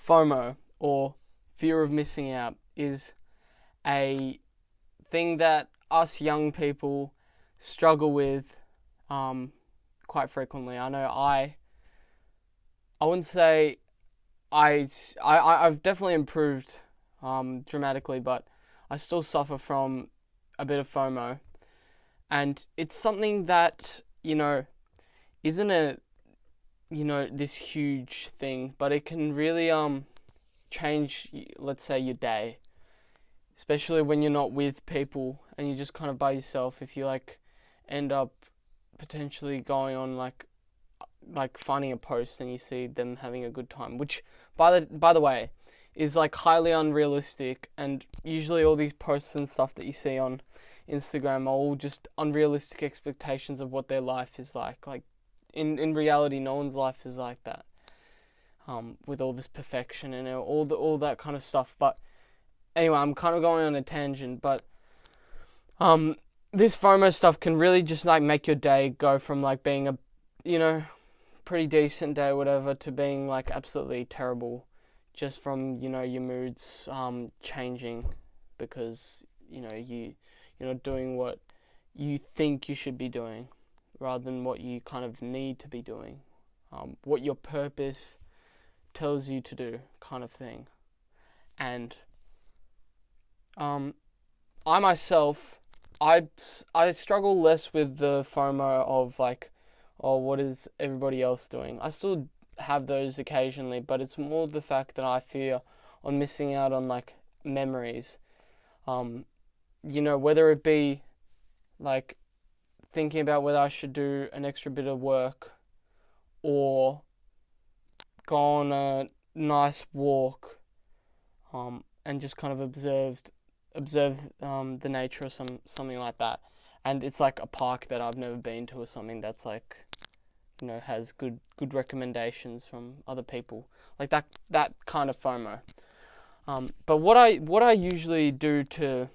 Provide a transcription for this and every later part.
FOMO, or fear of missing out, is a thing that us young people struggle with quite frequently. I know I wouldn't say I've definitely improved dramatically, but I still suffer from a bit of FOMO, and it's something that isn't this huge thing, but it can really change, let's say, your day, especially when you're not with people and you're just kind of by yourself. If you end up potentially going on like finding a post and you see them having a good time, which by the way is highly unrealistic, and usually all these posts and stuff that you see on Instagram are all just unrealistic expectations of what their life is like. In reality, no one's life is like that. With all this perfection and all that kind of stuff. But anyway, I'm kind of going on a tangent. But this FOMO stuff can really just make your day go from being a pretty decent day or whatever to being absolutely terrible, just from your moods changing because you're not doing what you think you should be doing, rather than what you kind of need to be doing, what your purpose tells you to do, kind of thing. And I myself, I struggle less with the FOMO of what is everybody else doing. I still have those occasionally, but it's more the fact that I fear on missing out on memories. Whether it be thinking about whether I should do an extra bit of work or go on a nice walk, and just kind of observe the nature or something like that. And it's a park that I've never been to or something that's has good recommendations from other people, that kind of FOMO. But what I usually do to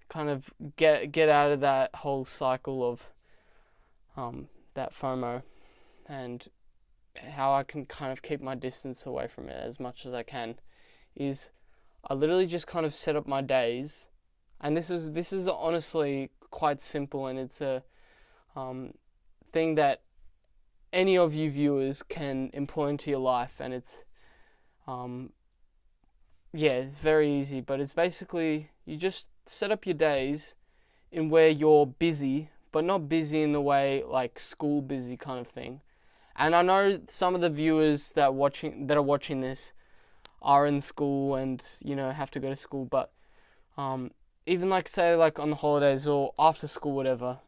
kind of get out of that whole cycle of that FOMO, and how I can kind of keep my distance away from it as much as I can, is I literally just kind of set up my days. And this is honestly quite simple, and it's a thing that any of you viewers can employ into your life, and it's it's very easy. But it's basically, you just set up your days in where you're busy, but not busy in the way school busy kind of thing. And I know some of the viewers that are watching this are in school and have to go to school, but even say on the holidays or after school, whatever,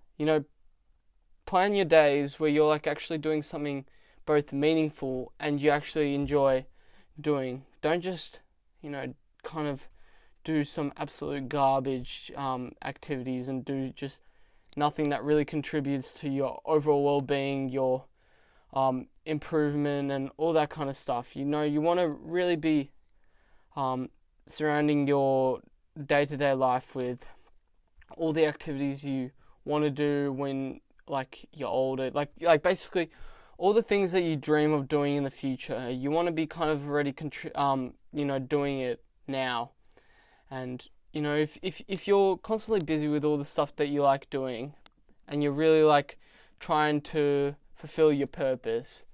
plan your days where you're actually doing something both meaningful and you actually enjoy doing. Don't just kind of do some absolute garbage activities and do just nothing that really contributes to your overall well-being, your improvement and all that kind of stuff. You want to really be surrounding your day-to-day life with all the activities you want to do when you're older, basically all the things that you dream of doing in the future. You want to be kind of already doing it now. And if you're constantly busy with all the stuff that you like doing, and you're really trying to fulfill your purpose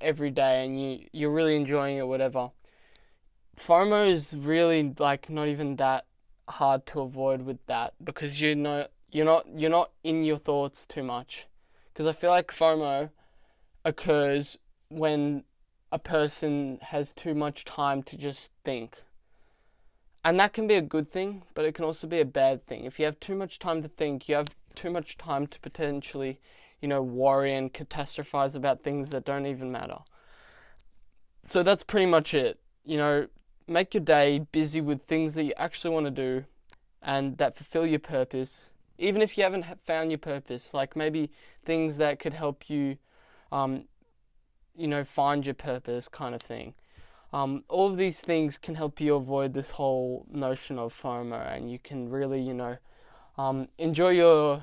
every day, and you're really enjoying it, whatever, FOMO is really not even that hard to avoid with that, because you're not in your thoughts too much. Because I feel FOMO occurs when a person has too much time to just think. And that can be a good thing, but it can also be a bad thing. If you have too much time to think, you have too much time to potentially, worry and catastrophize about things that don't even matter. So that's pretty much it. Make your day busy with things that you actually want to do and that fulfill your purpose. Even if you haven't found your purpose, maybe things that could help you, find your purpose, kind of thing. All of these things can help you avoid this whole notion of FOMO, and you can really, enjoy your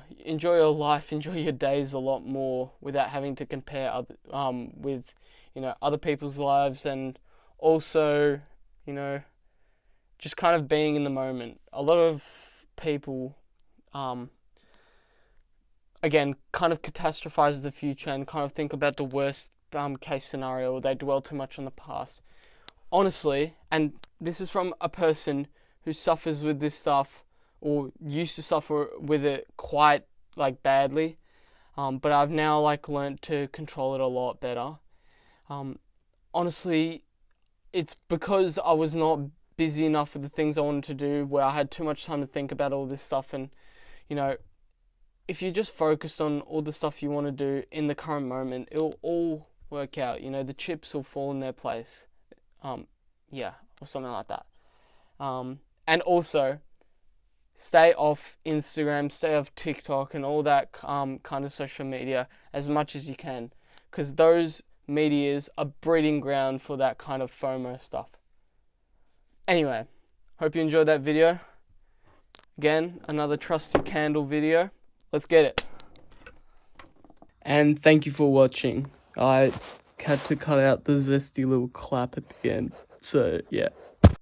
life, enjoy your days a lot more without having to compare with, other people's lives, and also, you know, just kind of being in the moment. A lot of people, again, kind of catastrophize the future and kind of think about the worst case scenario, or they dwell too much on the past. Honestly, and this is from a person who suffers with this stuff, or used to suffer with it quite like badly, but I've now like learnt to control it a lot better. Honestly, it's because I was not busy enough with the things I wanted to do, where I had too much time to think about all this stuff. And you know, if you just focused on all the stuff you want to do in the current moment, it'll all work out. The chips will fall in their place. Yeah, or something like that. And also, stay off Instagram, stay off TikTok, and all that kind of social media as much as you can, because those medias are breeding ground for that kind of FOMO stuff. Anyway, hope you enjoyed that video. Again, another trusty candle video. Let's get it. And thank you for watching. I had to cut out the zesty little clap at the end. So, yeah.